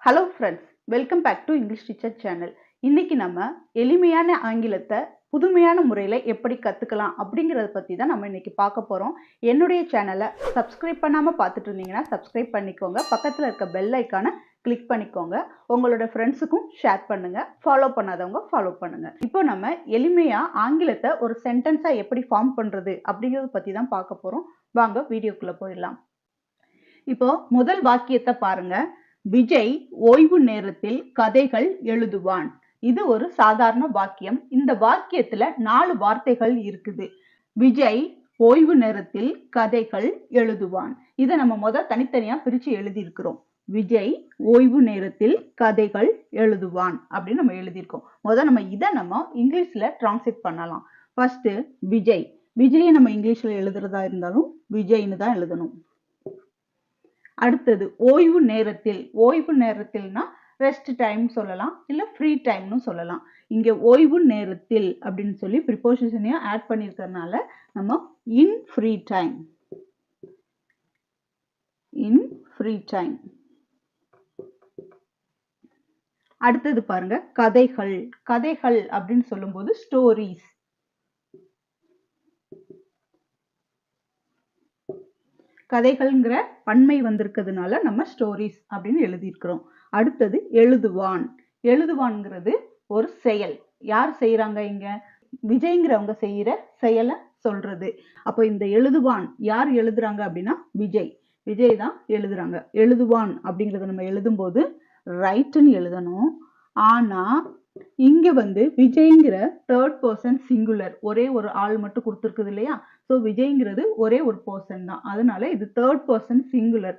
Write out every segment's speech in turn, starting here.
Hello friends, welcome back to English teacher channel. இன்னைக்கு நம்ம எளிமையான ஆங்கிலத்தை புதுமையான முறையில் எப்படி கற்றுக்கலாம் அப்படிங்கிறத பற்றி தான் நம்ம இன்னைக்கு பார்க்க போகிறோம். என்னுடைய சேனலை சப்ஸ்கிரைப் பண்ணாமல் பார்த்துட்டு இருந்தீங்கன்னா சப்ஸ்கிரைப் பண்ணிக்கோங்க. பக்கத்தில் இருக்க பெல் ஐக்கானை கிளிக் பண்ணிக்கோங்க. உங்களோட ஃப்ரெண்ட்ஸுக்கும் ஷேர் பண்ணுங்கள். ஃபாலோ பண்ணாதவங்க ஃபாலோ பண்ணுங்கள். இப்போ நம்ம எளிமையாக ஆங்கிலத்தை ஒரு சென்டென்ஸாக எப்படி ஃபார்ம் பண்ணுறது அப்படிங்கிறத பற்றி தான் பார்க்க போகிறோம். வாங்க வீடியோக்குள்ளே போயிடலாம். இப்போ முதல் வாக்கியத்தை பாருங்க. விஜய் ஓய்வு நேரத்தில் கதைகள் எழுதுவான். இது ஒரு சாதாரண வாக்கியம். இந்த வாக்கியத்துல 4 வார்த்தைகள் இருக்குது. விஜய் ஓய்வு நேரத்தில் கதைகள் எழுதுவான். இதை நம்ம தனித்தனியா பிரிச்சு எழுதி இருக்கிறோம். விஜய் ஓய்வு நேரத்தில் கதைகள் எழுதுவான் அப்படின்னு நம்ம எழுதியிருக்கோம். நம்ம இதை இங்கிலீஷ்ல டிரான்ஸ்லேட் பண்ணலாம். ஃபர்ஸ்ட் விஜய். விஜயை நம்ம இங்கிலீஷ்ல எழுதுறதா இருந்தாலும் விஜய்னு தான் எழுதணும். அடுத்தது ஓய்வு நேரத்தில். ஓய்வு நேரத்தில்னா ரெஸ்ட் டைம் சொல்லலாம், இல்ல ஃப்ரீ டைம்னு சொல்லலாம். இங்க ஓய்வு நேரத்தில் அப்படின்னு சொல்லி ப்ரிபோசிஷனையும் ஆட் பண்ணிருக்கிறதுனால நம்ம இன் ஃப்ரீ டைம். இன் ஃப்ரீ டைம். அடுத்தது பாருங்க, கதைகள். கதைகள் அப்படின்னு சொல்லும்போது ஸ்டோரிஸ். கதைகள்ங்கிற பன்மை வந்திருக்கிறதுனால நம்ம ஸ்டோரிஸ் அப்படின்னு எழுதியிருக்கிறோம். அடுத்தது எழுதுவான். எழுதுவான்ங்கிறது ஒரு செயல். யார் செய்யறாங்க? இங்க விஜய்ங்கிறவங்க செய்யற செயலை சொல்றது. அப்போ இந்த எழுதுவான் யார் எழுதுறாங்க அப்படின்னா விஜய். விஜய் தான் எழுதுறாங்க. எழுதுவான் அப்படிங்கறத நம்ம எழுதும் போது ரைட்னு எழுதணும். ஆனா இங்க விஜய்ங்கிற தேர்ட் பர்சன் சிங்குலர், ஒரே ஒரு ஆள் மட்டும் கொடுத்துருக்குது இல்லையா? ஸோ விஜய்ங்கிறது ஒரே ஒரு பர்சன் தான், அதனால இது தேர்ட் பர்சன் சிங்குலர்.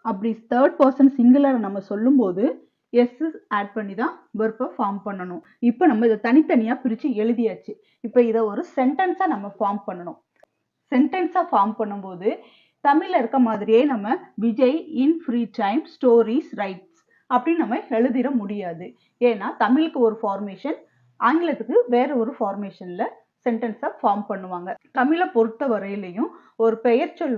அப்படி தேர்ட் பர்சன் சிங்குலர் நம்ம சொல்லும் போது எஸ் ஆட் பண்ணி தான் வெர்பை ஃபார்ம் பண்ணணும். இப்போ நம்ம இதை தனித்தனியா பிரிச்சு எழுதியாச்சு. இப்போ இதை ஒரு சென்டென்ஸா நம்ம ஃபார்ம் பண்ணணும். சென்டென்ஸா ஃபார்ம் பண்ணும்போது தமிழ்ல இருக்க மாதிரியே நம்ம Vijay in free time stories writes அப்படின்னு நம்ம எழுதிட முடியாது. ஏன்னா தமிழுக்கு ஒரு ஃபார்மேஷன், ஆங்கிலத்துக்கு வேற ஒரு ஃபார்மேஷன்ல சென்டென்ஸை ஃபார்ம் பண்ணுவாங்க. தமிழை பொறுத்த வரையிலையும் ஒரு பெயர் சொல்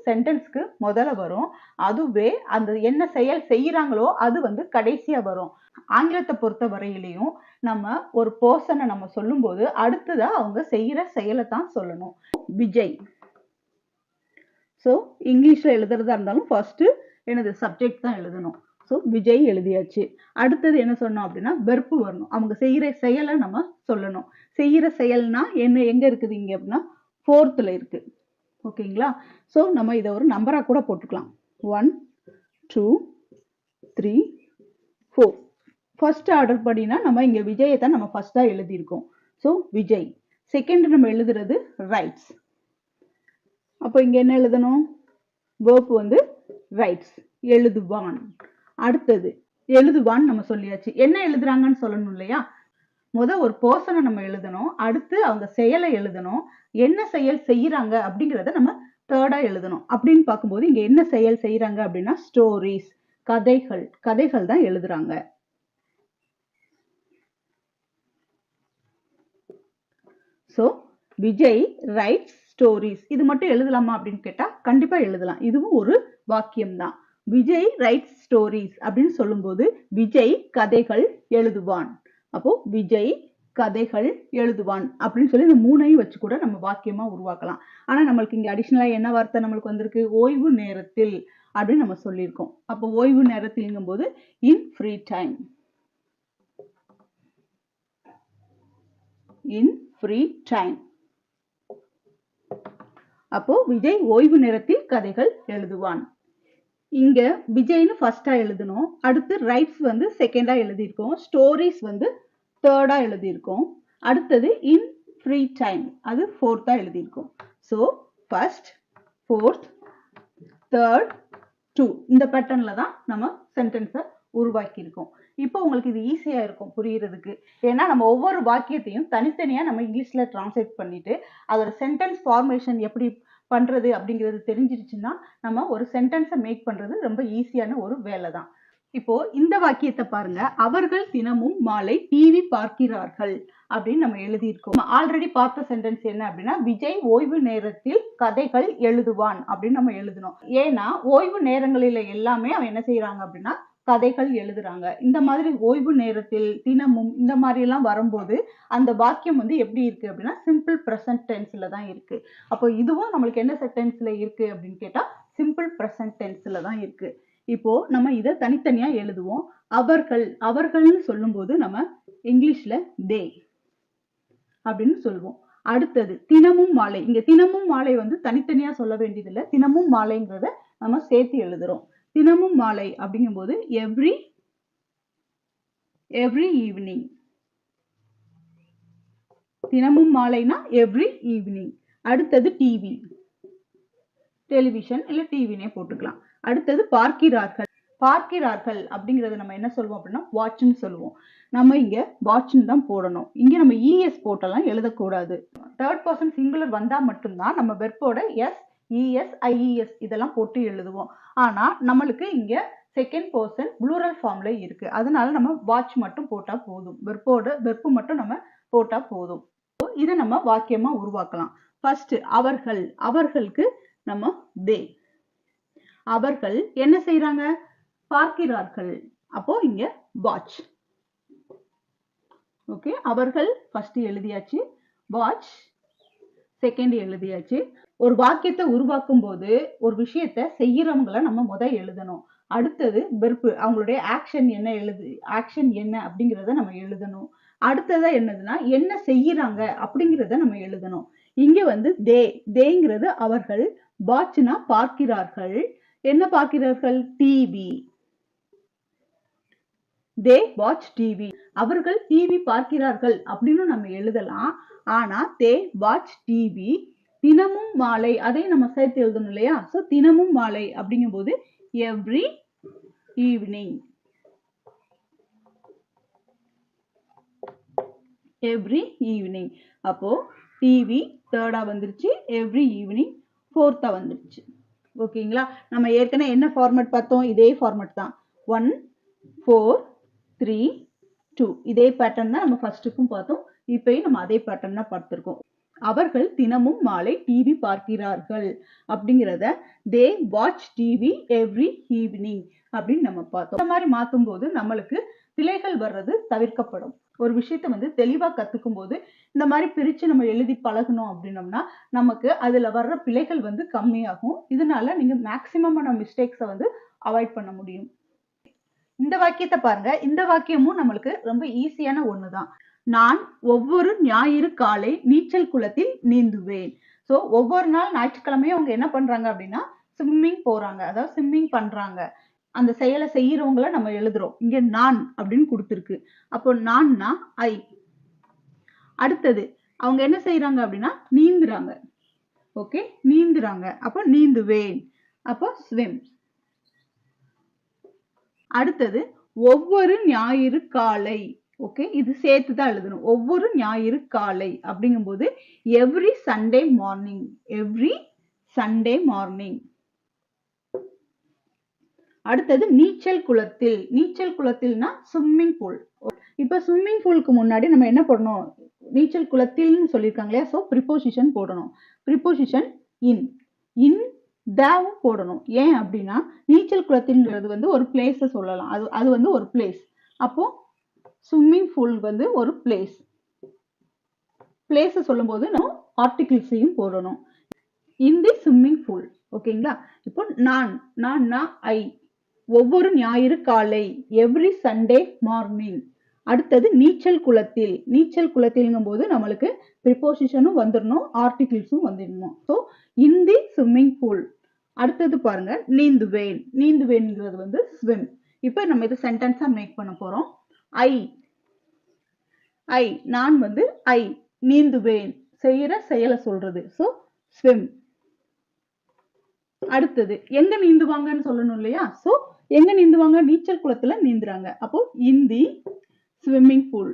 சென்டென்ஸ்க்கு முதல்ல வரும். அதுவே அந்த என்ன செயல் செய்யறாங்களோ அது கடைசியா வரும். ஆங்கிலத்தை பொறுத்த வரையிலையும் நம்ம ஒரு பர்சனை நம்ம சொல்லும் போது அடுத்ததா அவங்க செய்யற செயலை தான் சொல்லணும். விஜய். ஸோ இங்கிலீஷ்ல எழுதுறதா இருந்தாலும் ஃபர்ஸ்ட் எனது சப்ஜெக்ட் தான் எழுதணும். ஸோ விஜய் எழுதியாச்சு. அடுத்தது என்ன சொன்னோம் அப்படின்னா வெர்பு வரணும். அவங்க செய்யற செயலை நம்ம சொல்லணும். செய்யற செயல்னா என்ன, எங்க இருக்குது இங்க அப்படின்னா 4th இருக்கு. ஓகேங்களா? ஸோ நம்ம இதை ஒரு நம்பரா கூட போட்டுக்கலாம். 1 2 3 4. ஃபர்ஸ்ட் ஆர்டர் படினா நம்ம இங்க விஜயை தான் நம்ம ஃபர்ஸ்டா எழுதியிருக்கோம். ஸோ விஜய். செகண்ட் நம்ம எழுதுறது ரைட்ஸ். அப்போ இங்க என்ன எழுதணும்? Verb writes. எழுதுவான். அடுத்தது எழுதுவான் நம்ம சொல்லியாச்சு. என்ன எழுதுறாங்கன்னு சொல்லணும் இல்லையா? ஒரு பர்சனை நம்ம எழுதணும். அடுத்து அவங்க செயலை எழுதணும். என்ன செயல் செய்யறாங்க அப்படிங்கிறத நம்ம தேர்டா எழுதணும். அப்படின்னு பார்க்கும்போது இங்க என்ன செயல் செய்யறாங்க அப்படின்னா ஸ்டோரிஸ், கதைகள். கதைகள் தான் எழுதுறாங்க. So Vijay writes stories. இது மட்டும் எழுதலாமா அப்படின்னு கேட்டா கண்டிப்பா எழுதலாம். இதுவும் ஒரு வாக்கியம் தான். விஜய் ரைட்ஸ் ஸ்டோரிஸ் அப்படின்னு சொல்லும்போது விஜய் கதைகள் எழுதுவான். அப்போ விஜய் கதைகள் எழுதுவான் அப்படின்னு சொல்லி இந்த 3ஐயும் வச்சு கூட நம்ம வாக்கியமா உருவாக்கலாம். ஆனா நம்மளுக்கு இங்க அடிஷனலா என்ன வார்த்தை நம்மளுக்கு வந்திருக்கு? ஓய்வு நேரத்தில் அப்படின்னு நம்ம சொல்லியிருக்கோம். அப்போ ஓய்வு நேரத்தில்ங்கும் போது இன் ஃப்ரீ டைம். இன் ஃப்ரீ டைம். அப்போ விஜய் ஓய்வு நேரத்தில் கதைகள் எழுதுவான். இங்க விஜய்னு ஃபர்ஸ்டா எழுதணும். அடுத்து ரைட்ஸ் செகண்டா எழுதியிருக்கோம். ஸ்டோரிஸ் தேர்டா எழுதியிருக்கோம். அடுத்தது இன் ஃப்ரீ டைம் அது ஃபோர்த்தா எழுதியிருக்கோம். ஸோ ஃபர்ஸ்ட், ஃபோர்த், தேர்ட், 2 இந்த பேட்டர்ன்ல தான் நம்ம சென்டென்ஸை உருவாக்கி இருக்கோம். இப்போ உங்களுக்கு இது ஈஸியா இருக்கும் புரியறதுக்கு. ஏன்னா நம்ம ஒவ்வொரு வாக்கியத்தையும் தனித்தனியா நம்ம இங்கிலீஷ்ல டிரான்ஸ்லேட் பண்ணிட்டு அதோட சென்டென்ஸ் ஃபார்மேஷன் எப்படி பண்றது அப்படிங்கிறது தெரிஞ்சிருச்சுன்னா நம்ம ஒரு சென்டென்ஸை மேக் பண்றது ரொம்ப ஈஸியான ஒரு வேலை தான். இப்போ இந்த வாக்கியத்தை பாருங்க. அவர்கள் தினமும் மாலை டிவி பார்க்கிறார்கள் அப்படின்னு நம்ம எழுதியிருக்கோம். ஆல்ரெடி பார்த்த சென்டென்ஸ் என்ன அப்படின்னா விஜய் ஓய்வு நேரத்தில் கதைகள் எழுதுவான் அப்படின்னு நம்ம எழுதணும். ஏன்னா ஓய்வு நேரங்களில எல்லாமே அவன் என்ன செய்யறாங்க அப்படின்னா கதைகள் எழுதுறாங்க. இந்த மாதிரி ஓய்வு நேரத்தில், தினமும் இந்த மாதிரி எல்லாம் வரும்போது அந்த வாக்கியம் வந்து எப்படி இருக்கு அப்படின்னா சிம்பிள் பிரசன்ட் டென்ஸ்ல தான் இருக்கு. அப்போ இதுவும் நம்மளுக்கு என்ன சென்டென்ஸ்ல இருக்கு அப்படின்னு கேட்டா சிம்பிள் பிரசன்ட் டென்ஸ்ல தான் இருக்கு. இப்போ நம்ம இதை தனித்தனியா எழுதுவோம். அவர்கள், அவர்கள்னு சொல்லும்போது நம்ம இங்கிலீஷ்ல தே அப்படின்னு சொல்லுவோம். அடுத்தது தினமும் மாலை. இங்க தினமும் மாலை வந்து தனித்தனியா சொல்ல வேண்டியதில்லை. தினமும் மாலைங்கிறத நம்ம சேர்த்து எழுதுறோம். தினமும் மாலை அப்படிங்கும்போது எவ்ரி ஈவினிங். தினமும் மாலைனா எவ்ரி ஈவினிங். அடுத்தது டிவி, டெலிவிஷன் இல்ல டிவினே போட்டுக்கலாம். அடுத்தது பார்க்கிறார்கள். பார்க்கிறார்கள் அப்படிங்கறத நம்ம என்ன சொல்லுவோம் அப்படின்னா வாட்ச்னு சொல்லுவோம். நம்ம இங்க வாட்ச்னு தான் போடணும். இங்க நம்ம இஎஸ் போட்டெல்லாம் எழுதக்கூடாது. தேர்ட் பர்சன் சிங்குலர் வந்தா மட்டும்தான் நம்ம வெர்போட எஸ், இஎஸ், ஐஇஎஸ் இதெல்லாம் போட்டு எழுதுவோம். ஆனா நம்மளுக்கு இங்க செகண்ட் பர்சன் ப்ளூரல் ஃபார்ம்ல இருக்கு. அதனால நம்ம வாட்ச் மட்டும் போட்டா போதும். வெர்பு மட்டும் நம்ம போட்டா போதும். இதை நம்ம வாக்கியமா உருவாக்கலாம். ஃபர்ஸ்ட் அவர்கள், அவர்களுக்கு நம்ம தே. அவர்கள் என்ன செய்யறாங்க? பார்க்கிறார்கள். அப்போ இங்க வாட்ச். ஓகே, அவர்கள் ஃபர்ஸ்ட் எழுதியாச்சு, வாட்ச் செகண்ட் எழுதியாச்சு. ஒரு வாக்கியத்தை உருவாக்கும் போது ஒரு விஷயத்தை செய்யறவங்களை நம்ம முதல் எழுதணும். அடுத்தது வெர்பு, அவங்களுடைய ஆக்ஷன் என்ன அப்படிங்கிறத நம்ம எழுதணும். அடுத்ததா என்னதுன்னா என்ன செய்யறாங்க அப்படிங்கிறத நம்ம எழுதணும். இங்க வந்து தேங்கிறது அவர்கள், வாட்ச்னா பார்க்கிறார்கள். என்ன பார்க்கிறார்கள்? டிவி. They watch TV. அவர்கள் டிவி பார்க்கிறார்கள் அப்படின்னு நம்ம எழுதலாம். ஆனா தே வாட்ச் டிவி. தினமும் மாலை, அதை நம்ம சேர்த்து எழுதணும் இல்லையா? சோ தினமும் மாலை அப்படிங்கும் போது எவ்ரி ஈவினிங். Every evening. அப்போ டிவி தேர்டா வந்துருச்சு, எவ்ரி ஈவினிங் ஃபோர்த்தா வந்துருச்சு. ஓகேங்களா? நம்ம ஏற்கனவே என்ன ஃபார்மேட் பார்த்தோம்? இதே ஃபார்மேட் தான். 1 4 3 2 இதே பேட்டர்ன் தான் நம்ம ஃபர்ஸ்ட்டுக்கும் பார்த்தோம். இப்பயும் நம்ம அதே பேட்டர்ன் தான் பார்த்திருக்கோம். அவர்கள் தினமும் மாலை டிவி பார்க்கிறார்கள் அப்படிங்கிறத they watch TV every evening அப்படின்னு நம்ம பார்த்தோம். இந்த மாதிரி மாற்றும் போது நம்மளுக்கு பிழைகள் வர்றது தவிர்க்கப்படும். ஒரு விஷயத்தை வந்து தெளிவா கத்துக்கும் போது இந்த மாதிரி பிரிச்சு நம்ம எழுதி பழகணும் அப்படின்னோம்னா நமக்கு அதுல வர்ற பிழைகள் வந்து கம்மியாகும். இதனால நீங்க மேக்சிமமான மிஸ்டேக்ஸை வந்து அவாய்ட் பண்ண முடியும். இந்த வாக்கியத்தை பாருங்க. இந்த வாக்கியமும் நம்மளுக்கு ரொம்ப ஈஸியான ஒண்ணுதான். நான் ஒவ்வொரு ஞாயிறு காலை நீச்சல் குளத்தில் நீந்துவேன். சோ ஒவ்வொரு நாள் ஞாயிற்றுக்கிழமையும் அவங்க என்ன பண்றாங்க அப்படின்னா ஸ்விம்மிங் போறாங்க, அதாவது ஸ்விம்மிங் பண்றாங்க. அந்த செயலை செய்யறவங்கள நம்ம எழுதுறோம். இங்க நான் அப்படின்னு கொடுத்திருக்கு. அப்போ நான்னா ஐ. அடுத்தது அவங்க என்ன செய்யறாங்க அப்படின்னா நீந்துறாங்க. ஓகே, நீந்துறாங்க. அப்போ நீந்துவேன். அப்போ ஸ்விம். அடுத்தது ஒவ்வொரு ஞாயிறு காலை. ஓகே, இது சேர்த்து தான் எழுதணும். ஒவ்வொரு ஞாயிறு காலை அப்படிங்கும்போது every Sunday morning. Every Sunday morning. அடுத்தது நீச்சல் குளத்தில். நீச்சல் குளத்தில்னா ஸ்விம்மிங் பூல். இப்ப ஸ்விம்மிங் பூலுக்கு முன்னாடி நம்ம என்ன பண்ணணும்? நீச்சல் குளத்தில்னு சொல்லியிருக்காங்க இல்லையா? ஸோ ப்ரிப்போசிஷன் போடணும். Preposition in. இன் தாவும் போடணும். ஏன் அப்படின்னா நீச்சல் குளத்தில்ங்கிறது வந்து ஒரு பிளேஸை சொல்லலாம். அது வந்து ஒரு பிளேஸ். அப்போ ஸ்விம்மிங் பூல் வந்து ஒரு பிளேஸ். பிளேஸை சொல்லும் போது நம்ம ஆர்டிகிள்ஸையும் போடணும். இன் தி ஸ்விம்மிங் பூல். ஓகேங்களா? இப்போ நான் ஐ. ஒவ்வொரு ஞாயிறு காலை எவ்ரி சண்டே மார்னிங். அடுத்தது நீச்சல் குளத்தில். நீச்சல் குளத்தில்ங்கும் போது நம்மளுக்கு ப்ரிப்போசிஷனும் வந்துடணும், ஆர்டிகிள்ஸும் வந்துடணும். So in the swimming pool. அடுத்தது பாருங்க நீந்துவேன். நீந்துவேன்ங்கிறது வந்து ஸ்விம். இப்போ நம்ம இதை சென்டென்ஸா மேக் பண்ண போறோம். ஐ நான் வந்து ஐ நீந்துவேன். செய்யற செயலை சொல்றது. So swim. அடுத்தது எங்க நீந்துவாங்கன்னு சொல்லணும் இல்லையா? சோ எங்க நீந்துவாங்க? நீச்சல் குளத்துல நீந்துறாங்க. அப்போ இன் தி ஸ்விம்மிங் பூல்.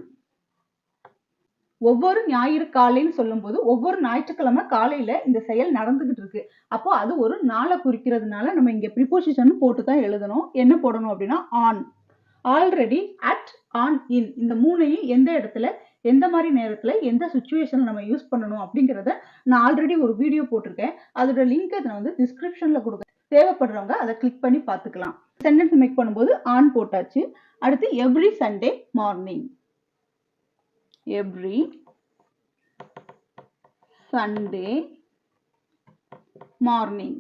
ஒவ்வொரு ஞாயிறு காலைன்னு சொல்லும் போது ஒவ்வொரு ஞாயிற்றுக்கிழமை காலையில இந்த செயல் நடந்துகிட்டு இருக்கு. அப்போ அது ஒரு நாளை குறிக்கிறதுனால நம்ம இங்க ப்ரிப்போசிஷன் போட்டு தான் எழுதணும். என்ன போடணும் அப்படின்னா ஆன், ஆல்ரெடி, அட், ஆன், இன். இந்த மூணையும் எந்த இடத்துல, எந்த மாதிரி நேரத்துல, எந்த சுச்சுவேஷன்ல நம்ம யூஸ் பண்ணணும் அப்படிங்கிறத நான் ஆல்ரெடி ஒரு வீடியோ போட்டிருக்கேன். அதோட லிங்க் நான் வந்து டிஸ்கிரிப்ஷன்ல கொடுக்குறேன். தேவைப்படுறவங்க அதை கிளிக் பண்ணி பார்த்துக்கலாம். சென்டென்ஸ் மேக் பண்ணும்போது ஆன் போட்டாச்சு. அடுத்து every Sunday morning. Every Sunday morning.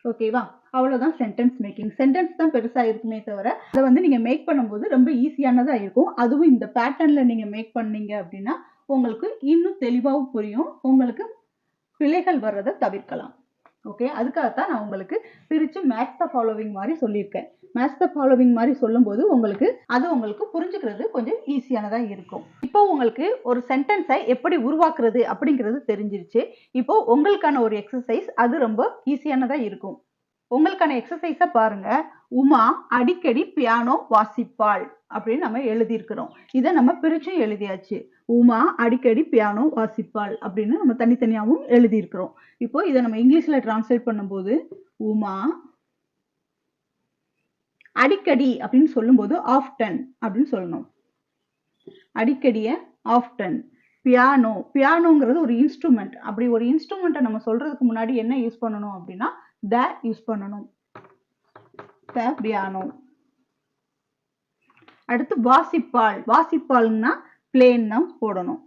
ஓகேவா? அவ்வளவுதான் சென்டென்ஸ் மேக்கிங். சென்டென்ஸ் தான் பெருசா இருக்குமே தவிர அதை வந்து நீங்க மேக் பண்ணும்போது ரொம்ப ஈஸியானதா இருக்கும். அதுவும் இந்த பேட்டர்ன்ல நீங்க மேக் பண்ணீங்க அப்படின்னா உங்களுக்கு இன்னும் தெளிவாகவும் புரியும். உங்களுக்கு பிழைகள் வர்றதை தவிர்க்கலாம். ஓகே, அதுக்காகத்தான் நான் உங்களுக்கு பிரிச்சு மேட்ச் த ஃபாலோவிங் மாதிரி சொல்லியிருக்கேன். மேட்ச் த ஃபாலோவிங் மாதிரி சொல்லும்போது உங்களுக்கு புரிஞ்சுக்கிறது கொஞ்சம் ஈஸியானதா இருக்கும். இப்போ உங்களுக்கு ஒரு சென்டென்ஸை எப்படி உருவாக்குறது அப்படிங்கிறது தெரிஞ்சிருச்சு. இப்போ உங்களுக்கான ஒரு எக்ஸசைஸ், அது ரொம்ப ஈஸியானதா இருக்கும். உங்களுக்கான எக்ஸசைஸை பாருங்க. உமா அடிக்கடி பியானோ வாசிப்பாள் அப்படின்னு நம்ம எழுதியிருக்கிறோம். இதை நம்ம பிரிச்சும் எழுதியாச்சு. உமா அடிக்கடி பியானோ வாசிப்பாள் அப்படின்னு நம்ம தனித்தனியாகவும் எழுதியிருக்கிறோம். இப்போ இதை நம்ம இங்கிலீஷ்ல டிரான்ஸ்லேட் பண்ணும்போது உமா அடிக்கடி அப்படின்னு சொல்லும்போது ஆஃப்டன் அப்படின்னு சொல்லணும். அடிக்கடிய ஆஃப்டன். பியானோங்கிறது ஒரு இன்ஸ்ட்ருமெண்ட். அப்படி ஒரு இன்ஸ்ட்ருமெண்ட்டை நம்ம சொல்றதுக்கு முன்னாடி என்ன யூஸ் பண்ணணும் அப்படின்னா த யூஸ் பண்ணணும். த பியானோ. அடுத்து வாசிப்பாள். வாசிப்பாள்னா பிளேன் தான் போடணும்.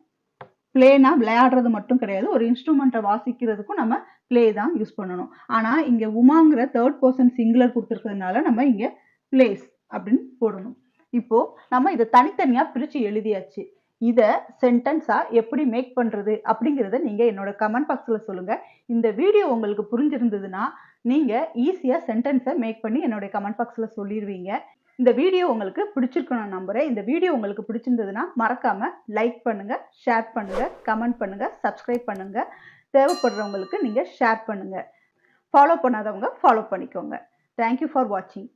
பிளேனா விளையாடுறது மட்டும் கிடையாது, ஒரு இன்ஸ்ட்ருமெண்ட்டை வாசிக்கிறதுக்கும் நம்ம பிளே தான் யூஸ் பண்ணணும். ஆனா இங்க உமாங்கிற தேர்ட் பர்சன் சிங்குலர் கொடுத்துருக்கிறதுனால நம்ம இங்க பிளேஸ் அப்படின்னு போடணும். இப்போ நம்ம இதை தனித்தனியா பிரிச்சு எழுதியாச்சு. இதை சென்டென்ஸா எப்படி மேக் பண்றது அப்படிங்கிறத நீங்க என்னோட கமெண்ட் பாக்ஸ்ல சொல்லுங்க. இந்த வீடியோ உங்களுக்கு புரிஞ்சிருந்ததுன்னா நீங்க ஈஸியா சென்டென்ஸை மேக் பண்ணி என்னோட கமெண்ட் பாக்ஸ்ல சொல்லிடுவீங்க. இந்த வீடியோ உங்களுக்கு பிடிச்சிருக்கும் நான் நம்புறேன். இந்த வீடியோ உங்களுக்கு பிடிச்சிருந்ததுன்னா மறக்காம லைக் பண்ணுங்க, ஷேர் பண்ணுங்க, கமெண்ட் பண்ணுங்க, சப்ஸ்கிரைப் பண்ணுங்க. தேவைப்படுறவங்களுக்கு நீங்க ஷேர் பண்ணுங்க. ஃபாலோ பண்ணாதவங்க ஃபாலோ பண்ணிக்கோங்க. தேங்க்யூ ஃபார் வாட்சிங்.